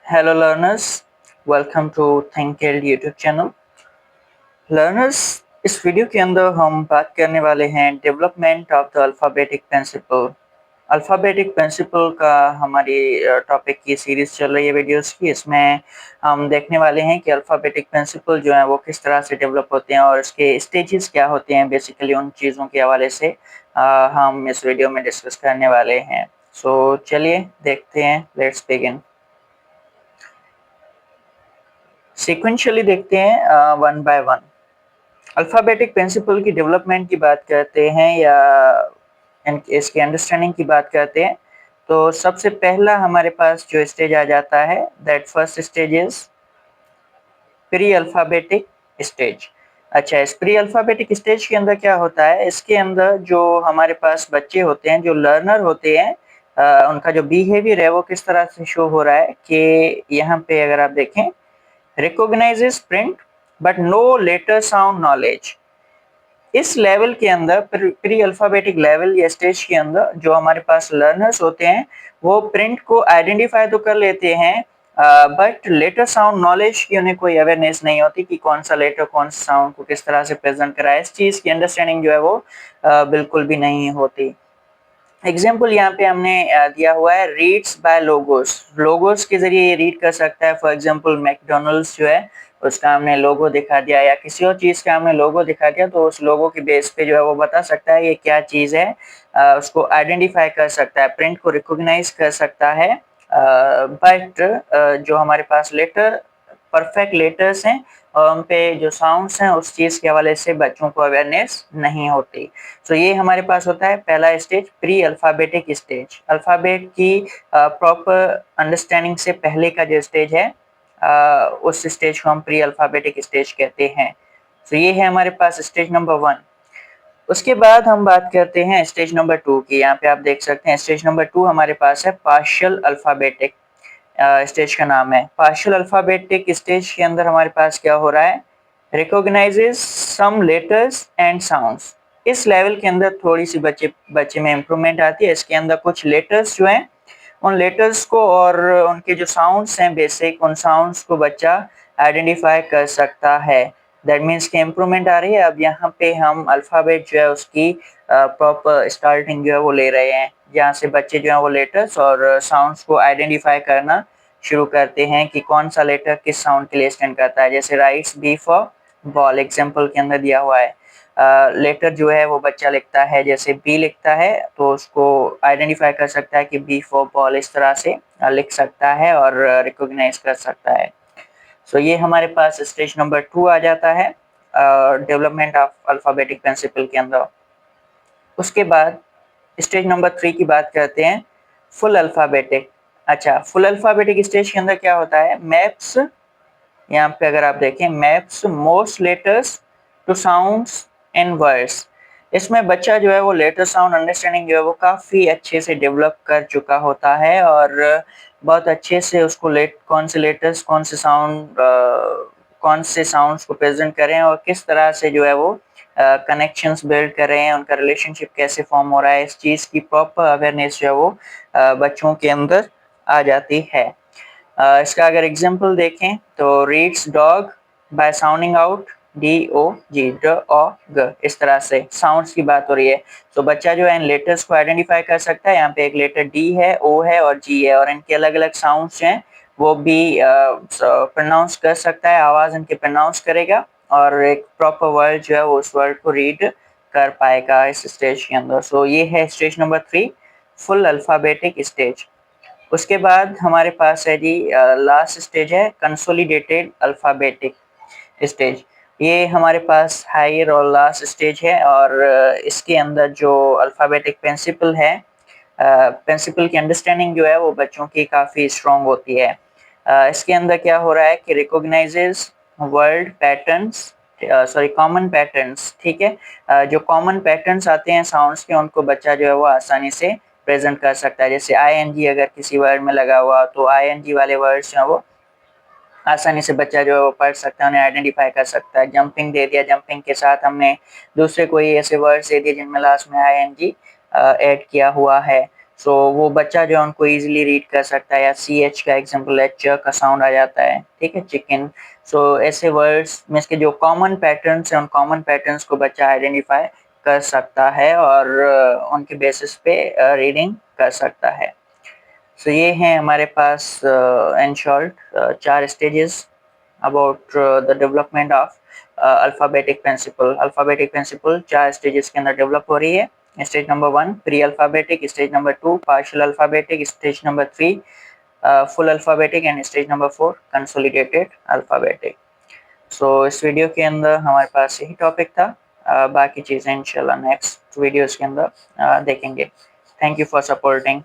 Hello learners, welcome to थिंकिल YouTube channel. Learners, इस video के अंदर हम बात करने वाले हैं development of the alphabetic principle. Alphabetic principle का हमारी टॉपिक की सीरीज़ चल रही है वीडियोस की। इसमें हम देखने वाले हैं कि अल्फ़ाबेटिक प्रिंसिपल जो है वो किस तरह से डेवलप होते हैं और उसके स्टेजेस क्या होते हैं। बेसिकली उन चीज़ों के हवाले से हम इस वीडियो में डिस्कस करने वाले हैं। सो चलिए देखते हैं, लेट्स बिगिन। सीक्वेंशियली देखते हैं one by one. Alphabetic principle की डेवलपमेंट की बात करते हैं या इसके अंडरस्टैंडिंग की बात करते हैं, तो सबसे पहला हमारे पास जो स्टेज आ जाता है, that first stage is pre alphabetic stage. अच्छा, इस प्री अल्फ़ाबेटिक स्टेज के अंदर क्या होता है, इसके अंदर जो हमारे पास बच्चे होते हैं, जो लर्नर होते हैं, उनका जो बिहेवियर है वो किस तरह से शो हो रहा है कि यहाँ पे अगर आप देखें, recognizes print but no letter sound knowledge। इस लेवल के अंदर प्री अल्फाबेटिक लेवल या स्टेज के अंदर जो हमारे पास लर्नर्स होते हैं वो प्रिंट को आइडेंटिफाई तो कर लेते हैं, बट लेटर साउंड नॉलेज की उन्हें कोई अवेयरनेस नहीं होती कि कौन सा लेटर कौन सा साउंड को किस तरह से प्रेजेंट कराए। इस चीज की अंडरस्टैंडिंग जो है वो बिल्कुल भी नहीं होती। एग्जाम्पल यहाँ पे हमने दिया हुआ है, रीड्स बाय लोगोस। लोगोस के जरिए ये रीड कर सकता है। फॉर एग्जाम्पल मैकडोनल्ड्स जो है उसका हमने लोगो दिखा दिया या किसी और चीज का हमने लोगो दिखा दिया, तो उस लोगो के बेस पे जो है वो बता सकता है ये क्या चीज है। उसको आइडेंटिफाई कर सकता है, प्रिंट को रिकॉग्नाइज कर सकता है। बट जो हमारे पास लेटर परफेक्ट लेटर्स हैं और उन पे जो साउंड्स हैं उस चीज के हवाले से बच्चों को अवेयरनेस नहीं होती। तो ये हमारे पास होता है पहला stage, pre alphabetic stage. Alphabet की प्रॉपर अंडरस्टैंडिंग से पहले का जो स्टेज है, उस स्टेज को हम प्री अल्फाबेटिक स्टेज कहते हैं। तो ये है हमारे पास स्टेज नंबर 1। उसके बाद हम बात करते हैं स्टेज नंबर 2 की। यहाँ पे आप देख सकते हैं स्टेज नंबर 2 हमारे पास है पार्शियल अल्फाबेटिक। स्टेज का नाम है पार्शियल अल्फाबेटिक स्टेज। के अंदर हमारे पास क्या हो रहा है, recognizes some letters and sounds. इस लेवल के अंदर थोड़ी सी बच्चे बच्चे में इंप्रूवमेंट आती है। इसके अंदर कुछ लेटर्स जो हैं उन लेटर्स को और उनके जो साउंड्स हैं बेसिक, उन साउंड्स को बच्चा आइडेंटिफाई कर सकता है। दैट मीन्स कि इम्प्रूवमेंट आ रही है। अब यहाँ पे हम अल्फ़ाबेट जो है उसकी प्रॉपर स्टार्टिंग जो है वो ले रहे हैं, जहाँ से बच्चे जो है वो लेटर्स और साउंड्स को आइडेंटिफाई करना शुरू करते हैं कि कौन सा लेटर किस साउंड के लिए स्टैंड करता है। जैसे writes B for ball example के अंदर दिया हुआ है। लेटर जो है वो बच्चा लिखता है, जैसे बी लिखता है तो उसको आइडेंटिफाई कर सकता है कि बी फॉर बॉल, इस तरह से लिख सकता है और रिकॉग्नाइज कर सकता है। सो ये हमारे पास स्टेज नंबर 2 आ जाता है डेवलपमेंट ऑफ अल्फाबेटिक प्रिंसिपल के अंदर। उसके बाद स्टेज नंबर 3 की बात करते हैं, फुल अल्फाबेटिक। अच्छा, फुल अल्फाबेटिक स्टेज के अंदर क्या होता है, मैप्स। यहाँ पे अगर आप देखें, maps most letters to sounds in words. इसमें बच्चा जो है वो लेटर साउंड अंडरस्टैंडिंग जो है वो काफ़ी अच्छे से डेवलप कर चुका होता है और बहुत अच्छे से उसको कौन से लेटर्स कौन से साउंड्स को प्रेजेंट करें और किस तरह से जो है वो कनेक्शंस बिल्ड कर रहे हैं, उनका रिलेशनशिप कैसे फॉर्म हो रहा है, इस चीज़ की प्रॉपर अवेयरनेस जो है वो बच्चों के अंदर आ जाती है। इसका अगर एग्जाम्पल देखें तो reads dog bye sounding out DOG, ड ओ ग, इस तरह से साउंड्स की बात हो रही है। तो बच्चा जो है इन लेटर्स को आइडेंटिफाई कर सकता है। यहाँ पे एक लेटर डी है, ओ है और जी है और इनके अलग अलग साउंड्स हैं वो भी प्रोनाउंस कर सकता है, आवाज इनके प्रोनाउंस करेगा और एक प्रॉपर वर्ड जो है वो उस वर्ड को रीड कर पाएगा इस स्टेज के अंदर। सो ये है stage number 3, full alphabetic stage. उसके बाद हमारे पास है जी लास्ट स्टेज है कंसोलिडेटेड अल्फाबेटिक स्टेज। ये हमारे पास हायर और लास्ट स्टेज है और इसके अंदर जो अल्फाबेटिक प्रिंसिपल है, प्रिंसिपल की अंडरस्टैंडिंग जो है वो बच्चों की काफ़ी स्ट्रॉन्ग होती है। इसके अंदर क्या हो रहा है कि recognises word patterns, sorry common patterns, ठीक है। जो कॉमन पैटर्न्स आते हैं साउंड्स के, उनको बच्चा जो है वो आसानी से प्रेजेंट कर सकता है। जैसे ING अगर किसी वर्ड में लगा हुआ तो ING वाले वर्ड्स जो है वो आसानी से बच्चा जो है वो पढ़ सकता है, उन्हें आइडेंटिफाई कर सकता है। जंपिंग दे दिया, जंपिंग के साथ हमने दूसरे कोई ऐसे वर्ड्स दे दिए जिनमें लास्ट में ING ऐड किया हुआ है, सो वो बच्चा जो है उनको इजीली रीड कर सकता है, या CH का एग्जांपल है, च का साउंड आ जाता है, ठीक है, चिकन। सो ऐसे वर्ड्स में इसके जो कॉमन पैटर्न्स हैं, उन कॉमन पैटर्न्स को बच्चा आइडेंटिफाई कर सकता है और उनके बेसिस पे रीडिंग कर सकता है। सो ये हैं हमारे पास in short 4 stages about the development of alphabetic principle. Alphabetic principle 4 stages के अंदर डेवलप हो रही है। Stage number 1 pre alphabetic, stage number 2 partial alphabetic, stage number 3 full alphabetic and stage number 4 consolidated alphabetic. So इस video के अंदर हमारे पास यही टॉपिक था। बाकी चीज़ें इंशाल्लाह नेक्स्ट वीडियोस के अंदर देखेंगे। Thank you for supporting.